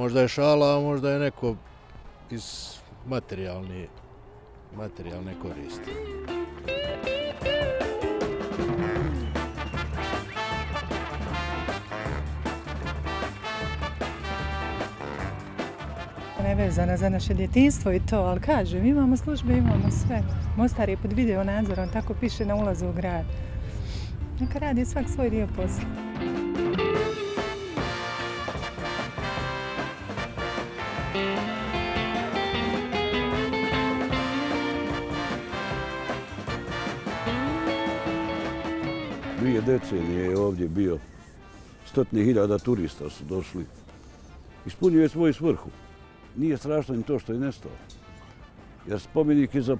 Možda je šala, a možda je neko iz materijalne koristi. Nevezana za naše djetinjstvo i to, ali kažem, imamo službe, imamo sve. Mostar je pod video nadzorom, tako piše na ulazu u grad. Neka radi svak svoj dio posla. Dvije decenije je ovdje bio, 100.000 turista su došli. Ispunio je svoju svrhu. Nije strašno ni to što je nestao. Jer spomenik je za